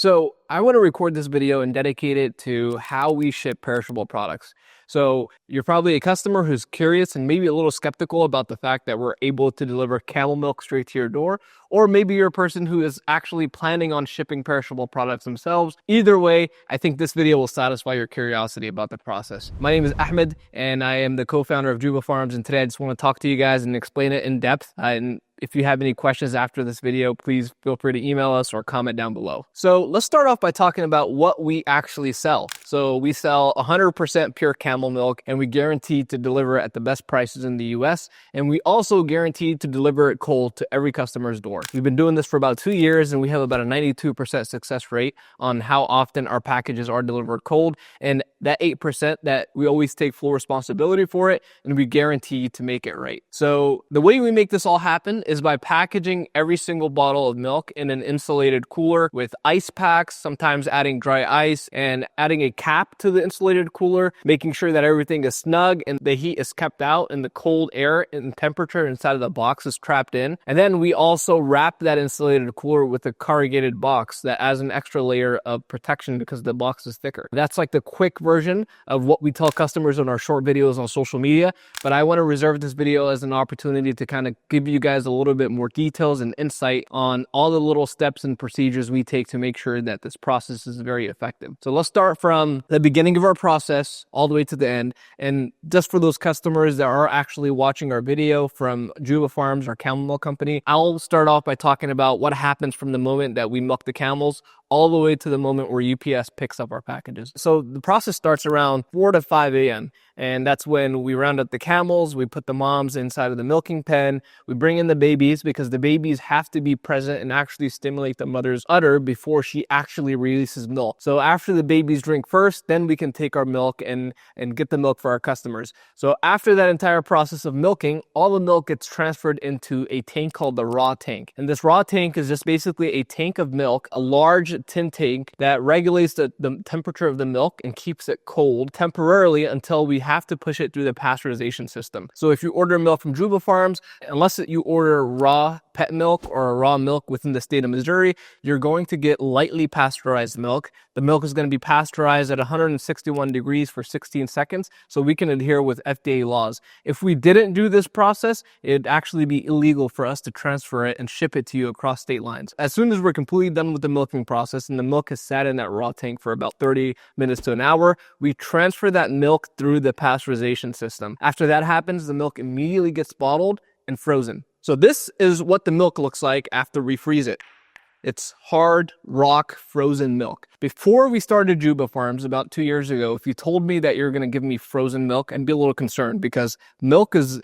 So I want to record this video and dedicate it to how we ship perishable products. So you're probably a customer who's curious and maybe a little skeptical about the fact that we're able to deliver camel milk straight to your door, or maybe you're a person who is actually planning on shipping perishable products themselves. Either way, I think this video will satisfy your curiosity about the process. My name is Ahmed and I am the co-founder of Juba Farms, and today I just want to talk to you guys and explain it in depth. And if you have any questions after this video, please feel free to email us or comment down below. So let's start off by talking about what we actually sell. So we sell 100% pure camel milk, and we guarantee to deliver at the best prices in the US. And we also guarantee to deliver it cold to every customer's door. We've been doing this for about 2 years, and we have about a 92% success rate on how often our packages are delivered cold. And that 8% that we always take full responsibility for it, and we guarantee to make it right. So the way we make this all happen is by packaging every single bottle of milk in an insulated cooler with ice packs, sometimes adding dry ice and adding a cap to the insulated cooler, making sure that everything is snug and the heat is kept out and the cold air and temperature inside of the box is trapped in. And then we also wrap that insulated cooler with a corrugated box that adds an extra layer of protection because the box is thicker. That's like the quick version of what we tell customers in our short videos on social media, but I want to reserve this video as an opportunity to kind of give you guys a little bit more details and insight on all the little steps and procedures we take to make sure that this process is very effective. So let's start from the beginning of our process all the way to the end. And just for those customers that are actually watching our video from Juba Farms, our camel milk company, I'll start off by talking about what happens from the moment that we milk the camels all the way to the moment where UPS picks up our packages. So the process starts around 4 to 5 a.m. And that's when we round up the camels, we put the moms inside of the milking pen, we bring in the babies because the babies have to be present and actually stimulate the mother's udder before she actually releases milk. So after the babies drink first, then we can take our milk and get the milk for our customers. So after that entire process of milking, all the milk gets transferred into a tank called the raw tank. And this raw tank is just basically a tank of milk, a large tin tank that regulates the temperature of the milk and keeps it cold temporarily until we have to push it through the pasteurization system. So if you order milk from Juba Farms, unless you order raw pet milk or raw milk within the state of Missouri, you're going to get lightly pasteurized milk. The milk is going to be pasteurized at 161 degrees for 16 seconds, so we can adhere with FDA laws. If we didn't do this process, it'd actually be illegal for us to transfer it and ship it to you across state lines. As soon as we're completely done with the milking process and the milk has sat in that raw tank for about 30 minutes to an hour, we transfer that milk through the pasteurization system. After that happens, the milk immediately gets bottled and frozen. So this is what the milk looks like after we freeze it. It's hard, rock, frozen milk. Before we started Juba Farms about 2 years ago, if you told me that you're going to give me frozen milk, I'd be a little concerned because milk is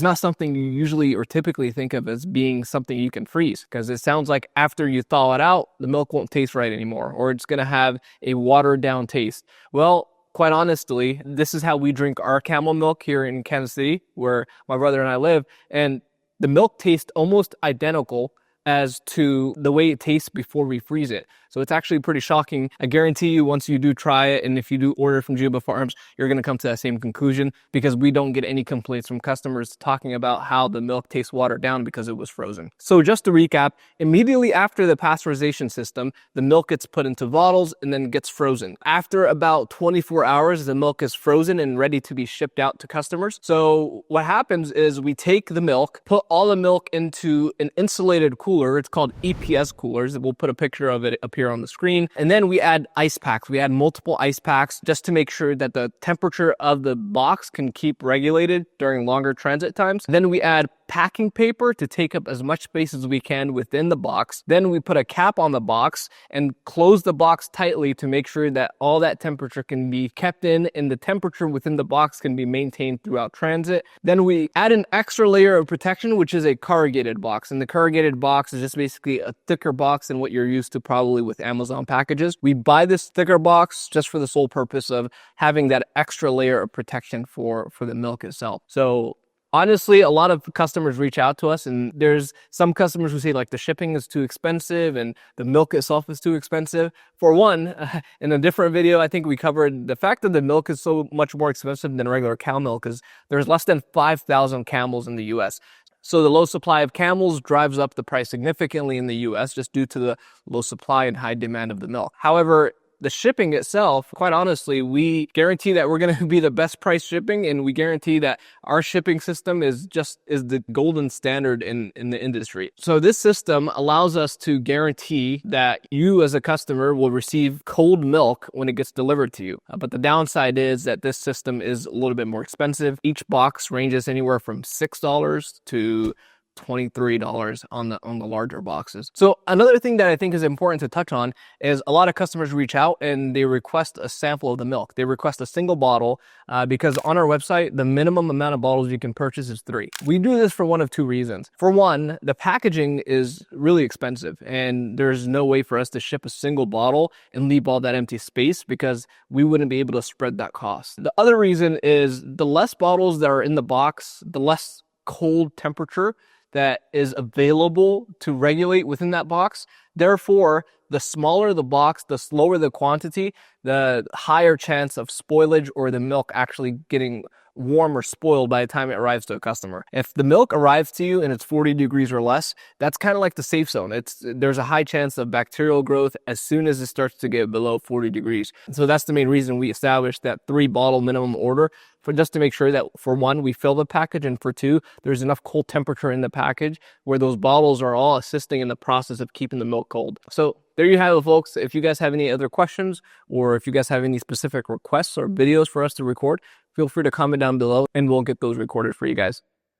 not something you usually or typically think of as being something you can freeze, because it sounds like after you thaw it out, the milk won't taste right anymore, or it's going to have a watered down taste. Well, quite honestly, this is how we drink our camel milk here in Kansas City, where my brother and I live, and the milk tastes almost identical as to the way it tastes before we freeze it. So it's actually pretty shocking. I guarantee you once you do try it, and if you do order from Juba Farms, you're going to come to that same conclusion, because we don't get any complaints from customers talking about how the milk tastes watered down because it was frozen. So just to recap, immediately after the pasteurization system, the milk gets put into bottles and then gets frozen. After about 24 hours, the milk is frozen and ready to be shipped out to customers. So what happens is we take the milk, put all the milk into an insulated cooler. It's called EPS coolers. We'll put a picture of it up here on the screen. And then we add ice packs. We add multiple ice packs just to make sure that the temperature of the box can keep regulated during longer transit times. Then we add packing paper to take up as much space as we can within the box. Then we put a cap on the box and close the box tightly to make sure that all that temperature can be kept in and the temperature within the box can be maintained throughout transit. Then we add an extra layer of protection, which is a corrugated box. And the corrugated box is just basically a thicker box than what you're used to probably with Amazon packages. We buy this thicker box just for the sole purpose of having that extra layer of protection for the milk itself. So honestly, a lot of customers reach out to us, and there's some customers who say like the shipping is too expensive and the milk itself is too expensive. For one, in a different video, I think we covered the fact that the milk is so much more expensive than regular cow milk is there's less than 5,000 camels in the US. So the low supply of camels drives up the price significantly in the US just due to the low supply and high demand of the milk. However, the shipping itself, quite honestly, we guarantee that we're going to be the best price shipping, and we guarantee that our shipping system is the golden standard in the industry. So this system allows us to guarantee that you as a customer will receive cold milk when it gets delivered to you. But the downside is that this system is a little bit more expensive. Each box ranges anywhere from $6 to $23 on the larger boxes. So another thing that I think is important to touch on is a lot of customers reach out and they request a sample of the milk. They request a single bottle because on our website, the minimum amount of bottles you can purchase is 3. We do this for one of 2 reasons. For one, the packaging is really expensive and there's no way for us to ship a single bottle and leave all that empty space because we wouldn't be able to spread that cost. The other reason is the less bottles that are in the box, the less cold temperature that is available to regulate within that box. Therefore, the smaller the box, the slower the quantity, the higher chance of spoilage or the milk actually getting warm or spoiled by the time it arrives to a customer. If the milk arrives to you and it's 40 degrees or less, that's kind of like the safe zone. There's a high chance of bacterial growth as soon as it starts to get below 40 degrees. So that's the main reason we established that 3 bottle minimum order, for just to make sure that for one, we fill the package, and for two, there's enough cold temperature in the package where those bottles are all assisting in the process of keeping the milk cold. So there you have it, folks. If you guys have any other questions or if you guys have any specific requests or videos for us to record, feel free to comment down below and we'll get those recorded for you guys.